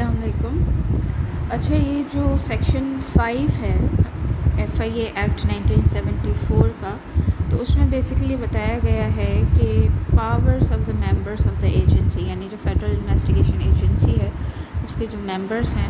السلام علیکم. اچھا، یہ جو سیکشن 5 ہے FIA ایکٹ 1974 کا، تو اس میں بیسیکلی بتایا گیا ہے کہ powers of the members of the agency, یعنی جو فیڈرل انویسٹیگیشن ایجنسی ہے اس کے جو ممبرس ہیں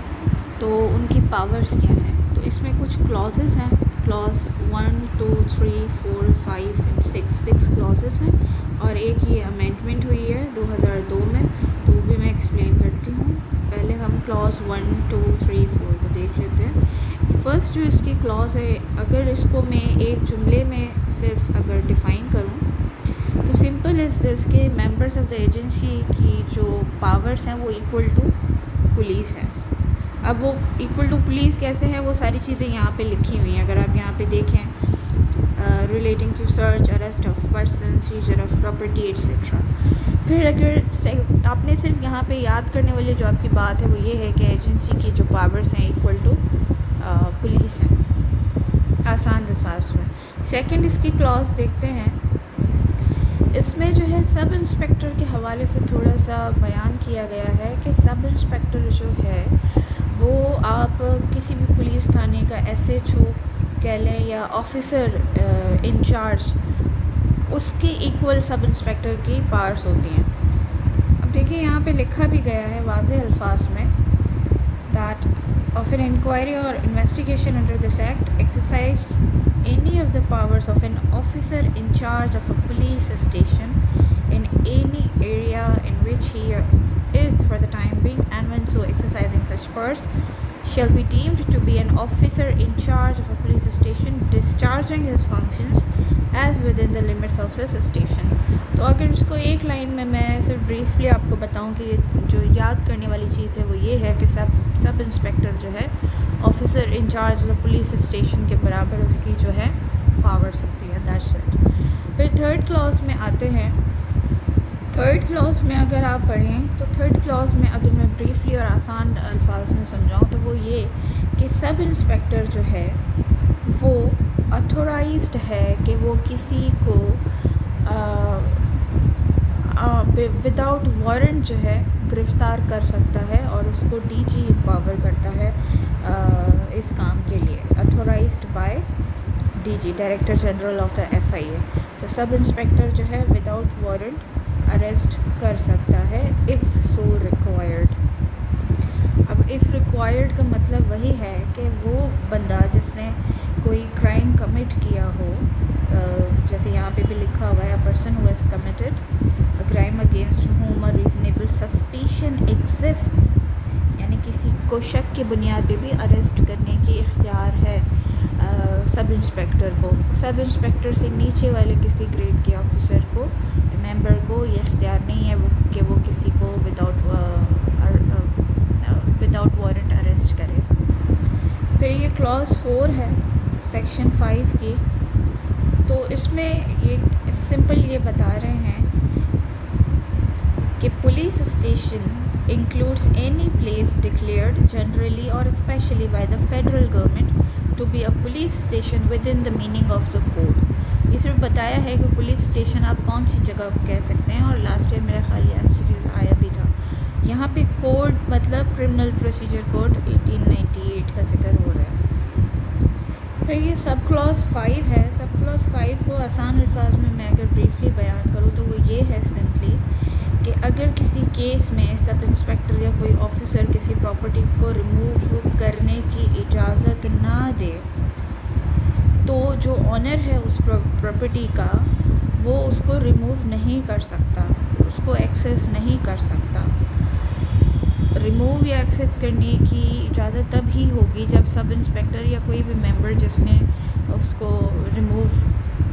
تو ان کی پاورز کیا ہیں. تو اس میں کچھ کلازز ہیں، کلاز 1 2 3 4 5 and 6 کلازز ہیں، اور ایک یہ امینڈمنٹ ہوئی ہے 2002 میں، تو وہ بھی میں ایکسپلین کرتی ہوں. پہلے ہم کلاز 1 2 3 4 کو دیکھ لیتے ہیں. فرسٹ جو اس کی کلاز ہے، اگر اس کو میں ایک جملے میں صرف اگر ڈیفائن کروں تو سمپل از دس کہ ممبرس آف دا ایجنسی کی جو پاورس ہیں وہ ایکول ٹو پولیس ہیں. اب وہ ایکول ٹو پولیس کیسے ہیں، وہ ساری چیزیں یہاں پہ لکھی ہوئی ہیں. اگر آپ یہاں پہ دیکھیں relating to search arrest of person, seizure of property etcetera. پھر اگر آپ نے صرف یہاں پہ یاد کرنے والی جو آپ کی بات ہے وہ یہ ہے کہ ایجنسی کی جو پاورز ہیں ایکول ٹو پولیس ہیں، آسان الفاظ میں. سیکنڈ اس کی کلاز دیکھتے ہیں. اس میں جو ہے سب انسپیکٹر کے حوالے سے تھوڑا سا بیان کیا گیا ہے کہ سب انسپیکٹر جو ہے وہ آپ کسی بھی پولیس تھانے کا SHO کہہ لیں یا آفیسر انچارج، اس کے ایکول سب انسپیکٹر کی پاورز ہوتی ہیں. اب دیکھیں یہاں پہ لکھا بھی گیا ہے واضح الفاظ میں that of an inquiry or investigation under this act exercise any of the powers of an officer in charge of a police station in any area in which he is for the time being, and when so exercising such powers shall be deemed to be an officer in charge of a police station discharging his functions as within the limits of his station. تو اگر اس کو ایک line میں صرف briefly آپ کو بتاؤں کہ جو یاد کرنے والی چیز ہے وہ یہ ہے کہ سب انسپیکٹر جو ہے آفیسر انچارج پولیس اسٹیشن کے برابر اس کی جو ہے پاورز ہوتی ہے. That's it. پھر تھرڈ کلاز میں آتے ہیں. تھرڈ کلاز میں اگر آپ پڑھیں تو تھرڈ کلاز میں اگر میں بریفلی اور آسان الفاظ میں سمجھاؤں تو وہ یہ کہ سب انسپیکٹر جو ہے وہ اتھورائزڈ ہے کہ وہ کسی کو وداؤٹ وارنٹ جو ہے گرفتار کر سکتا ہے اور اس کو DG پاور کرتا ہے اس کام کے لیے. Authorised by DG، director general of the FIA. تو سب انسپیکٹر جو ہے وداؤٹ وارنٹ اریسٹ کر سکتا ہے if so required. اب if required کا مطلب وہی ہے کہ وہ بندہ جس نے کوئی کرائم کمٹ کیا ہو، جیسے یہاں پہ بھی لکھا ہوا ہے person who has committed a crime against whom a reasonable suspicion exists، یعنی کسی کو شک کی بنیاد پہ بھی اریسٹ کرنے کی اختیار ہے سب انسپیکٹر کو. سب انسپیکٹر سے نیچے والے کسی گریڈ کے آفیسر کو، ممبر کو یہ اختیار نہیں ہے کہ وہ کسی کو وداؤٹ وارنٹ اریسٹ کرے. پھر یہ کلاز 4 ہے سیکشن 5 کی. تو اس میں یہ سمپل یہ بتا رہے ہیں کہ police station includes any place declared generally or especially by the federal government to be a police station within the meaning of the code. یہ صرف بتایا ہے کہ پولیس اسٹیشن آپ کون سی جگہ کہہ سکتے ہیں، اور لاسٹ ایئر میرا خیال یہ MCQs آیا بھی تھا. یہاں پہ کوڈ مطلب کرمنل پروسیجر کوڈ 1898 کا ذکر ہو رہا ہے. پھر یہ سب کلاز 5 ہے. سب کلاز 5 کو آسان الفاظ میں اگر بریفلی بیان کروں تو وہ یہ ہے سمپلی کہ اگر کسی کیس میں سب انسپیکٹر یا کوئی آفیسر کسی پراپرٹی کو ریموو کرنے کی اجازت نہ دے تو جو آنر ہے اس پراپرٹی کا وہ اس کو ریموو نہیں کر سکتا، اس کو ایکسیس نہیں کر سکتا. ریموو یا ایکسیس کرنے کی اجازت تب ہی ہوگی جب سب انسپیکٹر یا کوئی بھی ممبر جس نے اس کو ریموو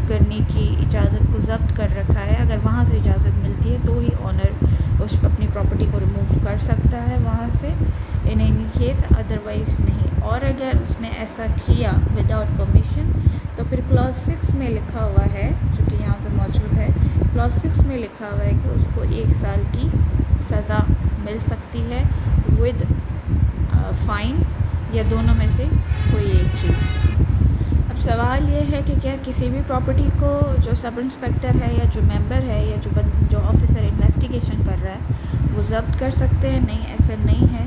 کرنے کی اجازت کو ضبط کر رکھا ہے، اگر وہاں سے اجازت ملتی ہے تو ہی آنر اس اپنی پراپرٹی کو ریموو کر سکتا ہے وہاں سے، ان اینی کیس ادروائز نہیں. اور اگر اس نے ایسا کیا وداؤٹ پرمیشن تو پھر کلاز 6 میں لکھا ہوا ہے، جو کہ یہاں پہ موجود ہے، کلاز 6 میں لکھا ہوا ہے کہ اس کو 1 سال کی سزا مل سکتی ہے ود فائن یا دونوں میں سے کوئی ایک چیز. اب سوال یہ ہے کہ کیا کسی بھی پراپرٹی کو جو سب انسپیکٹر ہے یا جو ممبر ہے یا جو آفیسر انویسٹیگیشن کر رہا ہے وہ ضبط کر سکتے ہیں؟ نہیں، ایسا نہیں ہے.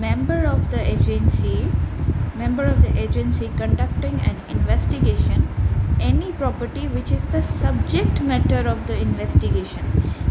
member of the agency conducting an investigation, any property which is the subject matter of the investigation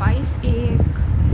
5A